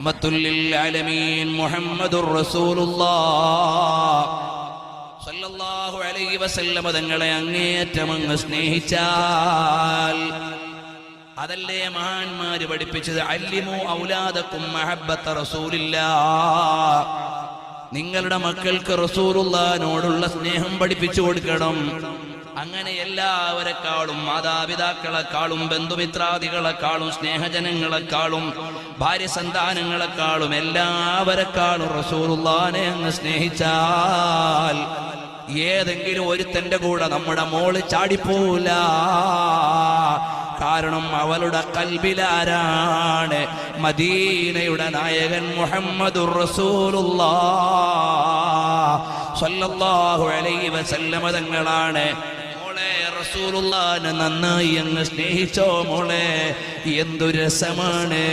റഹ്മത്തുല്ലിൽ ആലമീൻ മുഹമ്മദുർ റസൂലുള്ളാഹ് സ്വല്ലല്ലാഹു അലൈഹി വസല്ലം തങ്ങളെ അങ്ങേയറ്റം അങ്ങ് സ്നേഹിച്ചാൽ അതല്ലേ മഹാന്മാര് പഠിപ്പിച്ചത്, അല്ലിമു ഔലാദക്കും മഹബ്ബത്ത റസൂലില്ലാഹ്. നിങ്ങളുടെ മക്കൾക്ക് റസൂലുള്ളാഹിനോടുള്ള സ്നേഹം പഠിപ്പിച്ചു കൊടുക്കണം. അങ്ങനെ എല്ലാവരെക്കാളും, മാതാപിതാക്കളെക്കാളും ബന്ധുമിത്രാദികളെക്കാളും സ്നേഹജനങ്ങളെക്കാളും ഭാര്യ സന്താനങ്ങളെക്കാളും എല്ലാവരെക്കാളും റസൂലുള്ളാഹിനെ അങ്ങ് സ്നേഹിച്ചാൽ ഏതെങ്കിലും ഒരുത്തന്റെ കൂടെ നമ്മുടെ മോള് ചാടിപ്പോല. കാരണം അവളുടെ കൽബിലാരാണ്? മദീനയുടെ നായകൻ മുഹമ്മദുർ റസൂലുള്ളാഹ് സ്വല്ലല്ലാഹു അലൈഹി വസല്ലം തങ്ങളാണ്. മോളെ, റസൂലുള്ളാഹിനെ നന്നായി അങ്ങ് സ്നേഹിച്ചോ മോളെ. എന്തു രസമാണ്!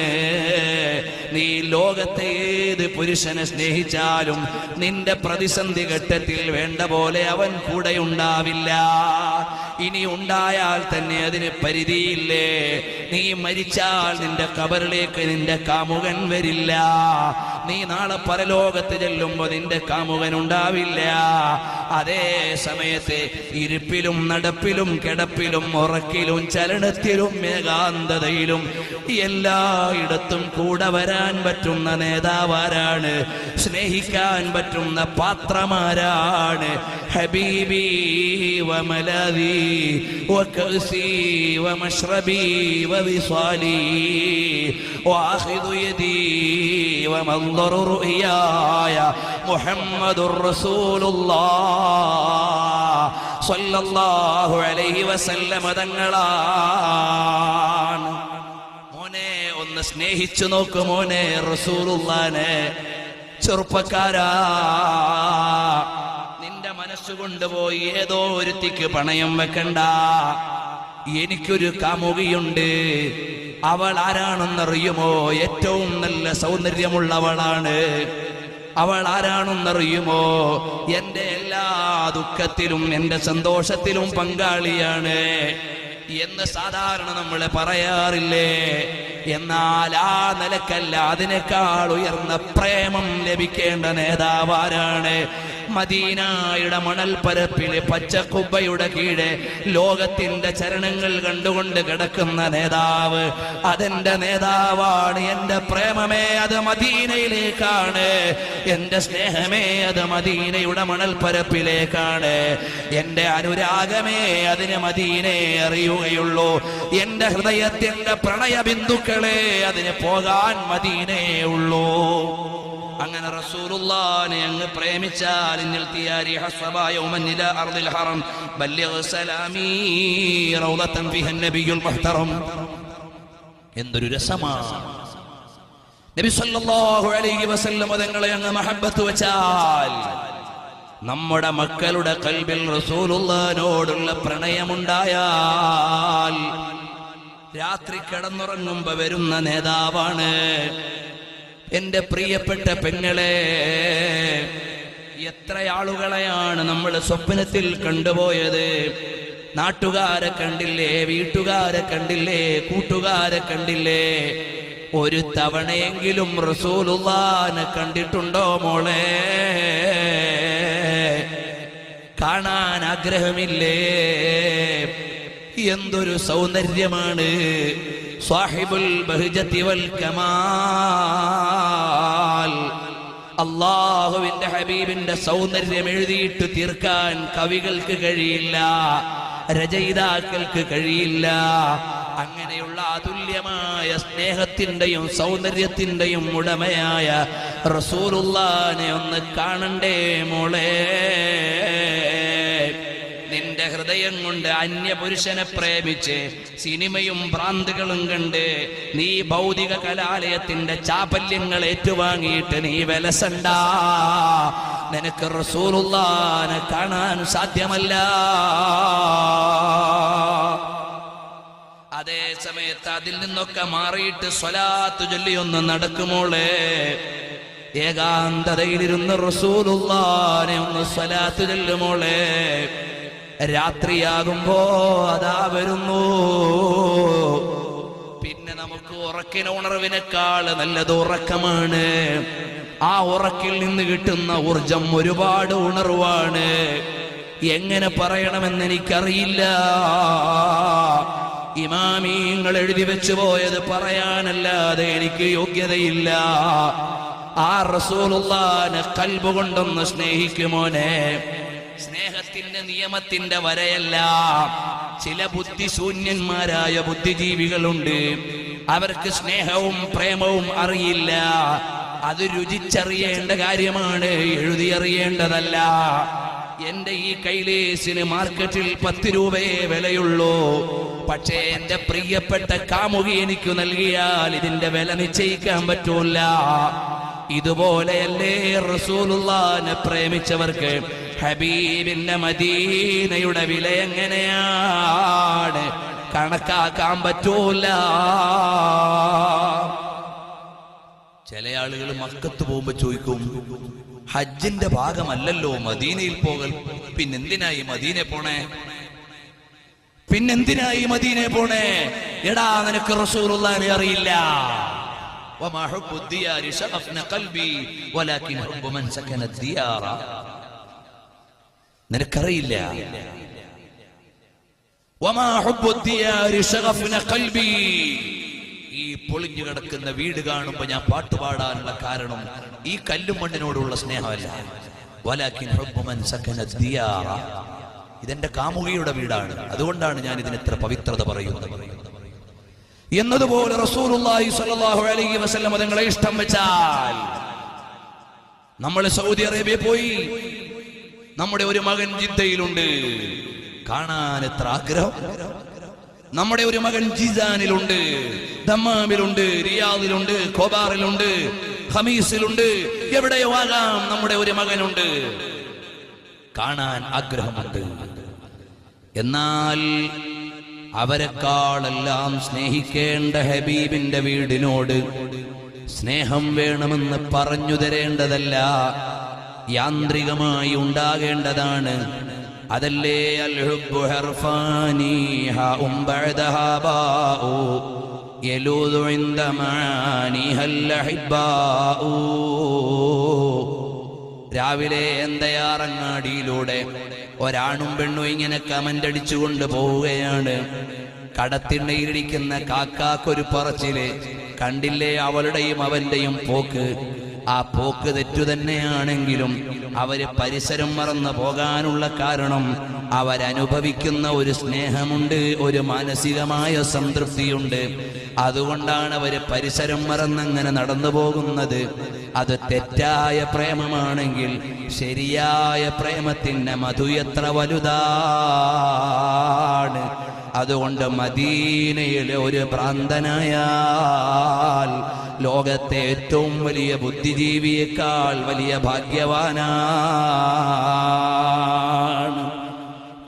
നീ ലോകത്തെ ഏത് പുരുഷനെ സ്നേഹിച്ചാലും നിന്റെ പ്രതിസന്ധി ഘട്ടത്തിൽ വേണ്ട പോലെ അവൻ കൂടെ ഉണ്ടാവില്ല. ഇനി ഉണ്ടായാൽ തന്നെ അതിന് പരിധിയില്ലേ. നീ മരിച്ചാൽ നിന്റെ ഖബറിലേക്ക് നിന്റെ കാമുകൻ വരില്ല. നീ നാളെ പരലോകത്ത് ചെല്ലുമ്പോൾ നിന്റെ കാമുകൻ ഉണ്ടാവില്ല. അതേ സമയത്ത് ഇരിപ്പിലും നടപ്പിലും കിടപ്പിലും ഉറക്കിലും ചലനത്തിലും ഏകാന്തതയിലും എല്ലായിടത്തും കൂടെ വരാൻ പറ്റുന്ന നേതാവാരാണ്? സ്നേഹിക്കാൻ പറ്റുന്ന പാത്രമാരാണ്? ഹബീബി വമലാദി വകഅസി വമശ്റബി വവിസാലി വആഖിദു യദി വമൻദറു റുയായ മുഹമ്മദുർ റസൂലുള്ളാഹ് സ്വല്ലല്ലാഹു അലൈഹി വസല്ലം തങ്ങളാണ്. മോനെ, ഒന്ന് സ്നേഹിച്ചു നോക്കു മോനെ റസൂലുള്ളാഹിനെ. ചെറുപ്പക്കാരാ, നിന്റെ മനസ്സുകൊണ്ടുപോയി ഏതോ ഒരുത്തിക്ക് പണയം വെക്കണ്ട. എനിക്കൊരു കാമുകിയുണ്ട്. അവൾ ആരാണെന്നറിയുമോ? ഏറ്റവും നല്ല സൗന്ദര്യമുള്ളവളാണ്. അവൾ ആരാണെന്നറിയുമോ? എന്റെ എല്ലാ ദുഃഖത്തിലും എന്റെ സന്തോഷത്തിലും പങ്കാളിയാണ് എന്ന് സാധാരണ നമ്മൾ പറയാറില്ലേ? എന്നാൽ ആ നിലക്കല്ല, അതിനേക്കാൾ ഉയർന്ന പ്രേമം ലഭിക്കേണ്ട നേതാവാരാണ്? മദീനയുടെ മണൽപ്പരപ്പില് പച്ചക്കുബ്ബയുടെ കീഴെ ലോകത്തിന്റെ ചരണങ്ങൾ കണ്ടുകൊണ്ട് കിടക്കുന്ന നേതാവ്, അതെന്റെ നേതാവാണ്. എന്റെ പ്രേമമേ അത് മദീനയിലേക്കാണ്. എന്റെ സ്നേഹമേ അത് മദീനയുടെ മണൽപ്പരപ്പിലേക്കാണ്. എന്റെ അനുരാഗമേ അതിന് മദീനയെ അറിയുകയുള്ളൂ. എന്റെ ഹൃദയത്തിന്റെ പ്രണയ ബിന്ദുക്കളെ അതിന് പോകാൻ മദീനയേ ഉള്ളൂ. അങ്ങനെ റസൂലുള്ളാഹിനെ അങ്ങ് പ്രേമിച്ചാൽ ഇന്നൽ തിയാരി ഹസ്ബ യൗമൻ ഇലാ അർദിൽ ഹറം ബല്ലിഗ് സലാമി റൗദതൻ ഫിഹ നബിയുൽ മുഹ്തറം. എന്തൊരു രസമാണ്! നബി സല്ലല്ലാഹു അലൈഹി വസല്ലം തങ്ങളെ അങ്ങ് മഹബ്ബത്ത് വെച്ചാൽ നമ്മുടെ മക്കളുടെ ഖൽബിൽ റസൂലുള്ളാഹിനോടുള്ള പ്രണയമുണ്ടായാൽ രാത്രി കിടന്നുറങ്ങുമ്പോ വരുന്ന നേതാവാണ്. എന്റെ പ്രിയപ്പെട്ട പെങ്ങളെ, എത്ര ആളുകളെയാണ് നമ്മൾ സ്വപ്നത്തിൽ കണ്ടുപോയത്? നാട്ടുകാരെ കണ്ടില്ലേ, വീട്ടുകാരെ കണ്ടില്ലേ, കൂട്ടുകാരെ കണ്ടില്ലേ? ഒരു തവണയെങ്കിലും റസൂലുള്ളാഹിനെ കണ്ടിട്ടുണ്ടോ മോളെ? കാണാൻ ആഗ്രഹമില്ലേ? എന്തൊരു സൗന്ദര്യമാണ്! സാഹിബുൽ ബഹ്ജതി വൽ കമാൽ. അല്ലാഹുവിന്റെ ഹബീബിന്റെ സൗന്ദര്യം എഴുതിയിട്ട് തീർക്കാൻ കവികൾക്ക് കഴിയില്ല, രചയിതാക്കൾക്ക് കഴിയില്ല. അങ്ങനെയുള്ള അതുല്യമായ സ്നേഹത്തിന്റെയും സൗന്ദര്യത്തിന്റെയും ഉടമയായ റസൂലുള്ളാഹിനെ ഒന്ന് കാണണ്ടേ മോളെ? നിന്റെ ഹൃദയം കൊണ്ട് അന്യപുരുഷനെ പ്രേമിച്ച് സിനിമയും ഭ്രാന്തുകളും കണ്ട് നീ ഭൗതിക കലാലയത്തിന്റെ ചാപല്യങ്ങൾ ഏറ്റുവാങ്ങിയിട്ട് നീ വിലസണ്ട. നിനക്ക് റസൂലുള്ളാഹിനെ കാണാൻ സാധ്യമല്ല. അതേ സമയത്ത് അതിൽ നിന്നൊക്കെ മാറിയിട്ട് സ്വലാത്ത് ചൊല്ലിയൊന്ന് നടക്കുമോളെ. ഏകാന്തതയിലിരുന്ന് റസൂലുള്ളാഹിനെ ഒന്ന് സ്വലാത്ത് ചൊല്ലുമോളെ. രാത്രിയാകുമ്പോ അതാ വരുന്നു. പിന്നെ നമുക്ക് ഉറക്കിന് ഉണർവിനേക്കാൾ നല്ലത് ഉറക്കമാണ്. ആ ഉറക്കിൽ നിന്ന് കിട്ടുന്ന ഊർജം ഒരുപാട് ഉണർവാണ്. എങ്ങനെ പറയണമെന്ന് എനിക്കറിയില്ല. ഇമാമീങ്ങൾ എഴുതി വെച്ചു പോയത് പറയാനല്ലാതെ എനിക്ക് യോഗ്യതയില്ല. ആ റസൂലുള്ളാഹിനെ ഖൽബ് കൊണ്ടൊന്ന് സ്നേഹിക്കുമോനെ. സ്നേഹത്തിന്റെ നിയമത്തിന്റെ വരയല്ല. ചില ബുദ്ധിശൂന്യന്മാരായ ബുദ്ധിജീവികളുണ്ട്. അവർക്ക് സ്നേഹവും പ്രേമവും അറിയില്ല. അത് രുചിച്ചറിയേണ്ട കാര്യമാണ്, എഴുതിയറിയേണ്ടതല്ല. എന്റെ ഈ കൈലേസിന് മാർക്കറ്റിൽ 10 രൂപയെ വിലയുള്ളൂ. പക്ഷേ എന്റെ പ്രിയപ്പെട്ട കാമുകി എനിക്ക് നൽകിയാൽ ഇതിന്റെ വില നിശ്ചയിക്കാൻ പറ്റൂല. ഇതുപോലെയല്ലേ റസൂലുള്ളാഹിനെ പ്രേമിച്ചവർക്ക് ഹബീബിന്റെ മദീനയുടെ വില എങ്ങനെയാണ് കണക്കാക്കാൻ പറ്റൂല. ചില ആളുകൾ മക്കത്ത് പോകുമ്പോ ചോദിക്കും, ഹജ്ജിന്റെ ഭാഗമല്ലല്ലോ മദീനയിൽ പോകൽ, പിന്നെന്തിനായി മദീനെ പോണേ? പിന്നെന്തിനായി മദീനെ പോണേ? എടാ, നിനക്ക് റസൂലുള്ളാഹിനെ അറിയില്ല. വമാ ഹുബ്ബു ദിയാരി ശഗഫ്ന ഖൽബി വലാകിൻ ഹുബ്ബു മൻ സകന ദിയാറ. നിനക്കറിയില്ല. വമാ ഹുബ്ബു ദിയാരി ശഗഫ്ന ഖൽബി. ഈ പൊളിഞ്ഞു കിടക്കുന്ന വീട് കാണുമ്പോ ഞാൻ പാട്ടുപാടാനുള്ള കാരണം ഈ കല്ലും മണ്ണിനോടുള്ള സ്നേഹമല്ല. വലാകിൻ ഹുബ്ബു മൻ സകന ദിയാറ. ഇതെന്റെ കാമുകിയുടെ വീടാണ്, അതുകൊണ്ടാണ് ഞാൻ ഇതിന് ഇത്ര പവിത്രത പറയുന്നത്. എന്നതുപോലെ റസൂലുള്ളാഹി സ്വല്ലല്ലാഹു അലൈഹി വസല്ലം തങ്ങളെ ഇഷ്ടം വെച്ചാൽ, നമ്മൾ സൗദി അറേബ്യ പോയി, നമ്മുടെ ഒരു മകൻ ജിദ്ദയിലുണ്ട്, കാണാൻ എത്ര ആഗ്രഹം. നമ്മുടെ ഒരു മകൻ ജിസാനിലുണ്ട്, ദമ്മാമിലുണ്ട്, റിയാദിലുണ്ട്, ഖോബാറിലുണ്ട്, ഖമീസിലുണ്ട്, എവിടെയോ ആകാം നമ്മുടെ ഒരു മകനുണ്ട്, കാണാൻ ആഗ്രഹമുണ്ട്. എന്നാൽ അവരെക്കാളെല്ലാം സ്നേഹിക്കേണ്ട ഹബീബിന്റെ വീടിനോട് സ്നേഹം വേണമെന്ന് പറഞ്ഞു തരേണ്ടതല്ല, യാന്ത്രികമായി ഉണ്ടാകേണ്ടതാണ്. അതല്ലേ അൽ ഹുബ്ബു ഹർഫാനി ഹഉം ബഅദഹാ ബാഉ യലൂദു ഇൻദ മആനിഹൽ അഹിബ്ബാഉ. രാവിലെ എന്തയാറങ്ങാടിയിലൂടെ ഒരാണും പെണ്ണും ഇങ്ങനെ കമന്റ് അടിച്ചുകൊണ്ട് പോവുകയാണ്. കടത്തിണ്ണയിലിരിക്കുന്ന കാക്കാക്കൊരു പറച്ചില്, കണ്ടില്ലേ അവളുടെയും അവന്റെയും പോക്ക്. ആ പോക്ക് തെറ്റു തന്നെയാണെങ്കിലും അവര് പരിസരം മറന്നു പോകാനുള്ള കാരണം അവരനുഭവിക്കുന്ന ഒരു സ്നേഹമുണ്ട്, ഒരു മാനസികമായ സംതൃപ്തിയുണ്ട്. അതുകൊണ്ടാണ് അവര് പരിസരം മറന്നങ്ങനെ നടന്നു പോകുന്നത്. അത് തെറ്റായ പ്രേമമാണെങ്കിൽ ശരിയായ പ്രേമത്തിന്റെ മധു എത്ര വലുതാണ്. അതുകൊണ്ട് മദീനയിലെ ഒരു ഭ്രാന്തനായാൽ ലോകത്തെ ഏറ്റവും വലിയ ബുദ്ധിജീവിയേക്കാൾ വലിയ ഭാഗ്യവാനാണ്.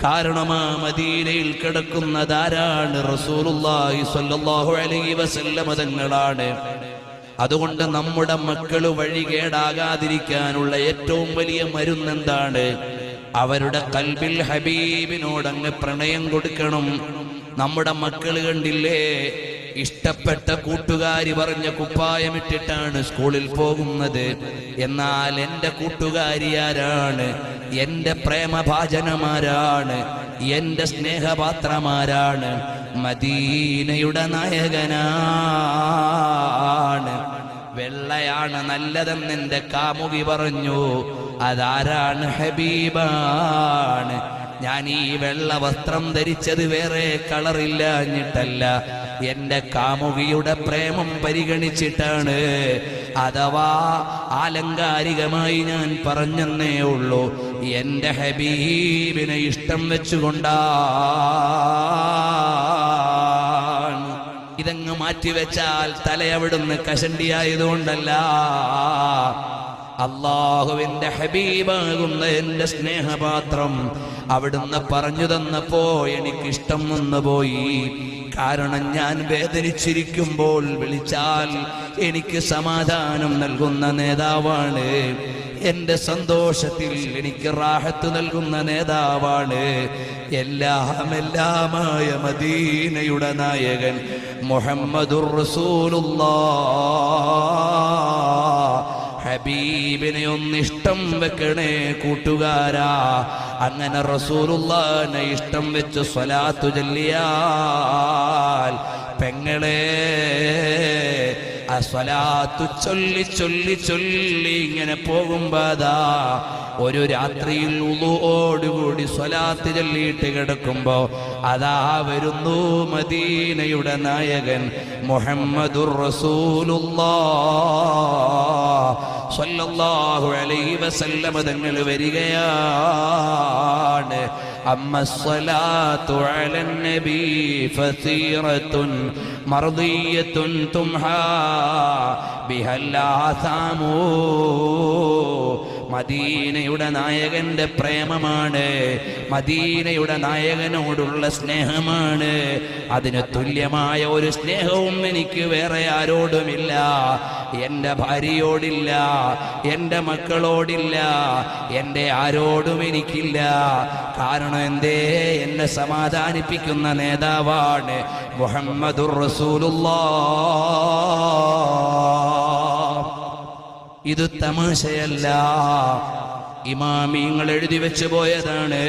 കാരണം ആ മദീനയിൽ കിടക്കുന്നതാരാണ്? റസൂലുള്ളാഹി സ്വല്ലല്ലാഹു അലൈഹി വസല്ലം തങ്ങളാണ്. അതുകൊണ്ട് നമ്മുടെ മക്കള് വഴികേടാകാതിരിക്കാനുള്ള ഏറ്റവും വലിയ മരുന്നെന്താണ്? അവരുടെ കൽബിൽ ഹബീബിനോടങ്ങ് പ്രണയം കൊടുക്കണം. നമ്മുടെ മക്കള് കണ്ടില്ലേ, ഇഷ്ടപ്പെട്ട കൂട്ടുകാരി പറഞ്ഞ കുപ്പായമിട്ടിട്ടാണ് സ്കൂളിൽ പോകുന്നത്. എന്നാൽ എന്റെ കൂട്ടുകാരി ആരാണ്? എന്റെ പ്രേമഭാജനമാരാണ്? എന്റെ സ്നേഹപാത്രമാരാണ്? മദീനയുടെ നായകനാണ്. വെള്ളയാണ് നല്ലതെന്ന് എന്റെ കാമുകി പറഞ്ഞു. അതാരാണ്? ഹബീബാണ്. ഞാൻ ഈ വെള്ള വസ്ത്രം ധരിച്ചത് വേറെ കളറില്ലാഞ്ഞിട്ടല്ല, എന്റെ കാമുകിയുടെ പ്രേമം പരിഗണിച്ചിട്ടാണ്. അഥവാ ആലങ്കാരികമായി ഞാൻ പറഞ്ഞെന്നേ ഉള്ളൂ. എന്റെ ഹബീബിനെ ഇഷ്ടം വെച്ചുകൊണ്ടാണ്. ഇതങ്ങ് മാറ്റിവെച്ചാൽ തലയവിടുന്ന് കഷണ്ടിയായതുകൊണ്ടല്ല. അല്ലാഹുവിന്റെ ഹബീബാകുന്ന എന്റെ സ്നേഹപാത്രം അവിടുന്ന് പറഞ്ഞു തന്നപ്പോ എനിക്കിഷ്ടം വന്നുപോയി. കാരണം ഞാൻ വേദനിച്ചിരിക്കുമ്പോൾ വിളിച്ചാൽ എനിക്ക് സമാധാനം നൽകുന്ന നേതാവാണ്. എന്റെ സന്തോഷത്തിൽ എനിക്ക് റാഹത്ത് നൽകുന്ന നേതാവാണ്. എല്ലാമായ മദീനയുടെ നായകൻ മുഹമ്മദുർ റസൂലുള്ളാഹ്. ഹബീബിനെ ഒന്നിഷ്ടം വെക്കണേ കൂട്ടുകാരാ. അങ്ങനെ റസൂലുള്ളാഹിനെ ഇഷ്ടം വെച്ച് സ്വലാത്തു ചൊല്ലിയാൽ പെങ്ങളെ ആ സ്വലാത്തു ചൊല്ലി ചൊല്ലി ചൊല്ലി ഇങ്ങനെ പോകുമ്പോതാ ഒരു രാത്രിയിൽ ഉളുവോടുകൂടി സ്വലാത്ത് ചൊല്ലിയിട്ട് കിടക്കുമ്പോ അതാ വരുന്നു മദീനയുടെ നായകൻ മുഹമ്മദുർ റസൂലുള്ളാഹ് സ്വല്ലല്ലാഹു അലൈഹി വസല്ലം തങ്ങൾ വരികയാണ്. أما الصلاة على النبي فثيرة مرضية تمحى بها الآثام. മദീനയുടെ നായകന്റെ പ്രേമമാണ്, മദീനയുടെ നായകനോടുള്ള സ്നേഹമാണ്. അതിന് തുല്യമായ ഒരു സ്നേഹവും എനിക്ക് വേറെ ആരോടുമില്ല. എൻ്റെ ഭാര്യയോടില്ല, എൻ്റെ മക്കളോടില്ല, എൻ്റെ ആരോടും എനിക്കില്ല. കാരണം എന്തേ? എന്നെ സമാധാനിപ്പിക്കുന്ന നേതാവാണ് മുഹമ്മദുർ റസൂലുള്ളാഹ്. ഇത് തമാശയല്ല, ഇമാമിങ്ങൾ എഴുതി വെച്ചു പോയതാണ്.